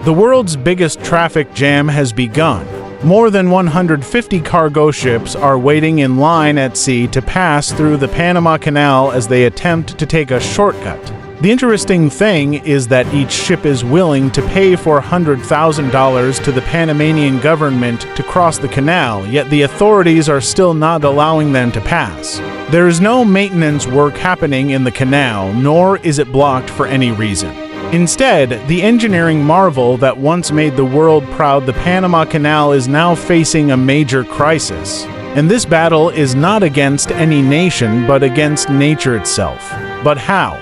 The world's biggest traffic jam has begun. More than 150 cargo ships are waiting in line at sea to pass through the Panama Canal as they attempt to take a shortcut. The interesting thing is that each ship is willing to pay $400,000 to the Panamanian government to cross the canal, yet the authorities are still not allowing them to pass. There is no maintenance work happening in the canal, nor is it blocked for any reason. Instead, the engineering marvel that once made the world proud, the Panama Canal, is now facing a major crisis. And this battle is not against any nation, but against nature itself. But how?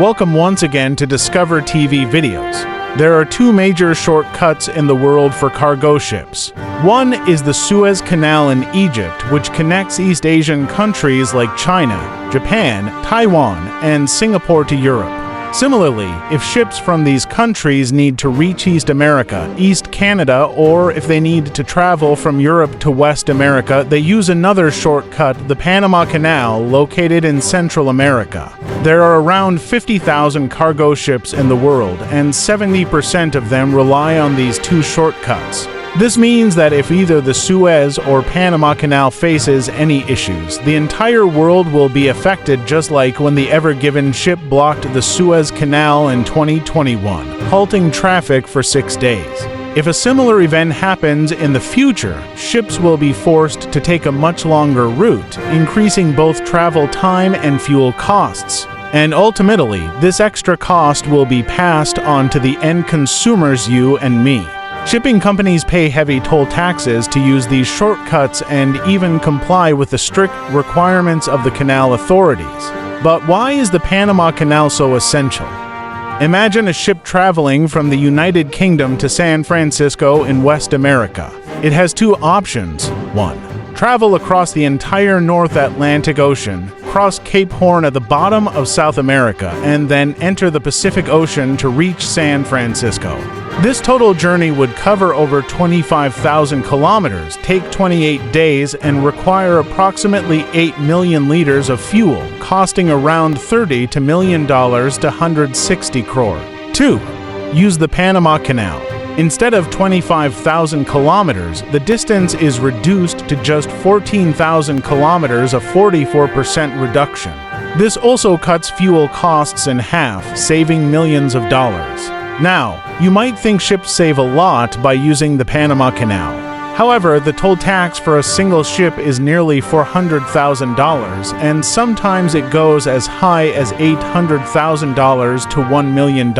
Welcome once again to Discover TV Videos. There are two major shortcuts in the world for cargo ships. One is the Suez Canal in Egypt, which connects East Asian countries like China, Japan, Taiwan, and Singapore to Europe. Similarly, if ships from these countries need to reach East America, East Canada, or if they need to travel from Europe to West America, they use another shortcut, the Panama Canal, located in Central America. There are around 50,000 cargo ships in the world, and 70% of them rely on these two shortcuts. This means that if either the Suez or Panama Canal faces any issues, the entire world will be affected, just like when the Ever Given ship blocked the Suez Canal in 2021, halting traffic for 6 days. If a similar event happens in the future, ships will be forced to take a much longer route, increasing both travel time and fuel costs. And ultimately, this extra cost will be passed on to the end consumers, you and me. Shipping companies pay heavy toll taxes to use these shortcuts and even comply with the strict requirements of the canal authorities. But why is the Panama Canal so essential? Imagine a ship traveling from the United Kingdom to San Francisco in West America. It has two options. 1. Travel across the entire North Atlantic Ocean, cross Cape Horn at the bottom of South America, and then enter the Pacific Ocean to reach San Francisco. This total journey would cover over 25,000 kilometers, take 28 days, and require approximately 8 million liters of fuel, costing around $30 million to 160 crore. 2. Use the Panama Canal. Instead of 25,000 kilometers, the distance is reduced to just 14,000 kilometers, a 44% reduction. This also cuts fuel costs in half, saving millions of dollars. Now, you might think ships save a lot by using the Panama Canal. However, the toll tax for a single ship is nearly $400,000, and sometimes it goes as high as $800,000 to $1 million.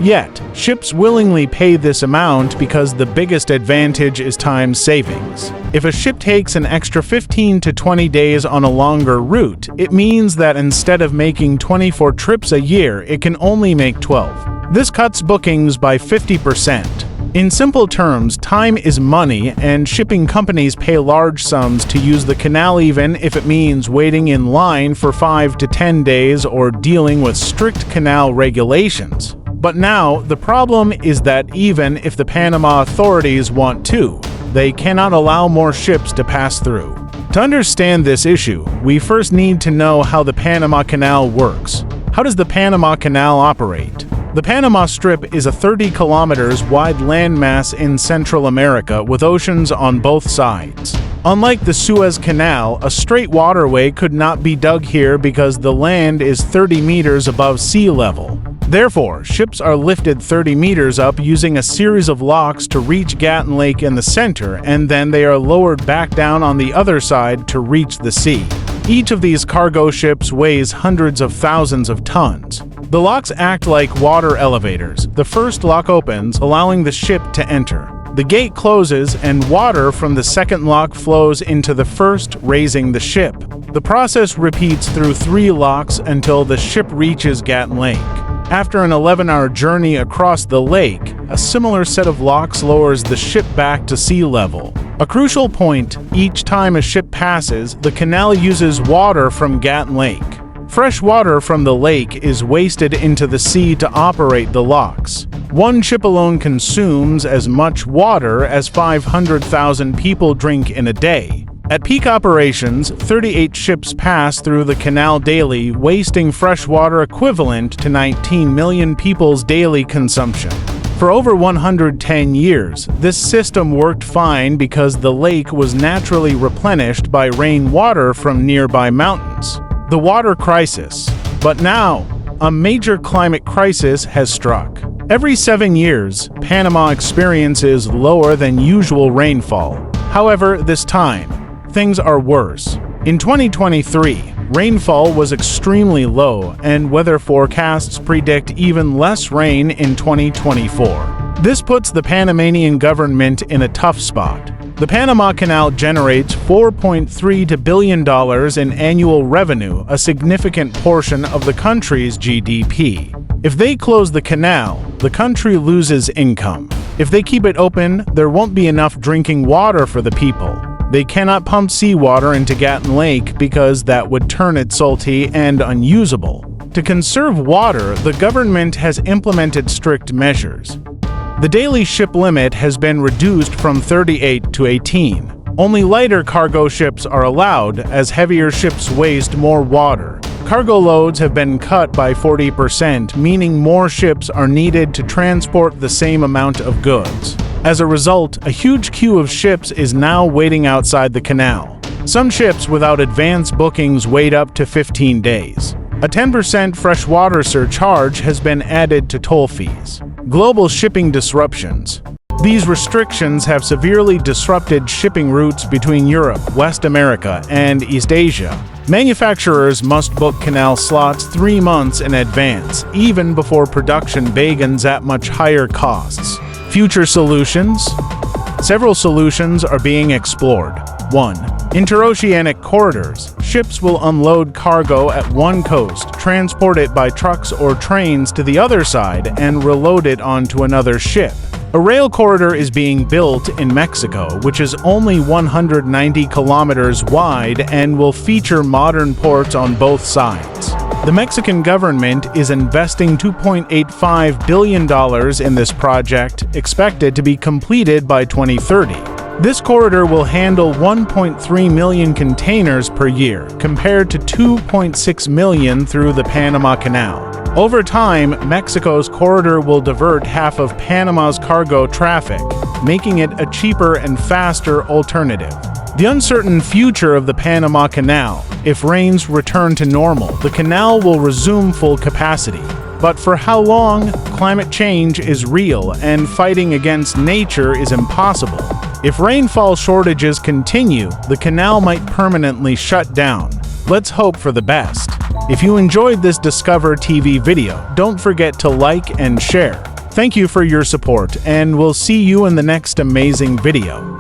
Yet, ships willingly pay this amount because the biggest advantage is time savings. If a ship takes an extra 15 to 20 days on a longer route, it means that instead of making 24 trips a year, it can only make 12. This cuts bookings by 50%. In simple terms, time is money, and shipping companies pay large sums to use the canal, even if it means waiting in line for 5 to 10 days or dealing with strict canal regulations. But now, the problem is that even if the Panama authorities want to, they cannot allow more ships to pass through. To understand this issue, we first need to know how the Panama Canal works. How does the Panama Canal operate? The Panama Strip is a 30 kilometers wide landmass in Central America with oceans on both sides. Unlike the Suez Canal, a straight waterway could not be dug here because the land is 30 meters above sea level. Therefore, ships are lifted 30 meters up using a series of locks to reach Gatún Lake in the center, and then they are lowered back down on the other side to reach the sea. Each of these cargo ships weighs hundreds of thousands of tons. The locks act like water elevators. The first lock opens, allowing the ship to enter. The gate closes, and water from the second lock flows into the first, raising the ship. The process repeats through 3 locks until the ship reaches Gatún Lake. After an 11-hour journey across the lake, a similar set of locks lowers the ship back to sea level. A crucial point: each time a ship passes, the canal uses water from Gatún Lake. Fresh water from the lake is wasted into the sea to operate the locks. One ship alone consumes as much water as 500,000 people drink in a day. At peak operations, 38 ships pass through the canal daily, wasting fresh water equivalent to 19 million people's daily consumption. For over 110 years, this system worked fine because the lake was naturally replenished by rainwater from nearby mountains. The water crisis. But now, a major climate crisis has struck. Every 7 years, Panama experiences lower than usual rainfall. However, this time, things are worse. In 2023, rainfall was extremely low, and weather forecasts predict even less rain in 2024. This puts the Panamanian government in a tough spot. The Panama Canal generates $4.3 billion in annual revenue, a significant portion of the country's GDP. If they close the canal, the country loses income. If they keep it open, there won't be enough drinking water for the people. They cannot pump seawater into Gatún Lake because that would turn it salty and unusable. To conserve water, the government has implemented strict measures. The daily ship limit has been reduced from 38 to 18. Only lighter cargo ships are allowed, as heavier ships waste more water. Cargo loads have been cut by 40%, meaning more ships are needed to transport the same amount of goods. As a result, a huge queue of ships is now waiting outside the canal. Some ships without advance bookings wait up to 15 days. A 10% freshwater surcharge has been added to toll fees. Global shipping disruptions. These restrictions have severely disrupted shipping routes between Europe, West America, and East Asia. Manufacturers must book canal slots 3 months in advance, even before production begins at much higher costs. Future solutions? Several solutions are being explored. 1. Interoceanic corridors. Ships will unload cargo at one coast, transport it by trucks or trains to the other side, and reload it onto another ship. A rail corridor is being built in Mexico, which is only 190 kilometers wide and will feature modern ports on both sides. The Mexican government is investing $2.85 billion in this project, expected to be completed by 2030. This corridor will handle 1.3 million containers per year, compared to 2.6 million through the Panama Canal. Over time, Mexico's corridor will divert half of Panama's cargo traffic, making it a cheaper and faster alternative. The uncertain future of the Panama Canal. If rains return to normal, the canal will resume full capacity. But for how long? Climate change is real, and fighting against nature is impossible. If rainfall shortages continue, the canal might permanently shut down. Let's hope for the best. If you enjoyed this Discover TV video, don't forget to like and share. Thank you for your support, and we'll see you in the next amazing video.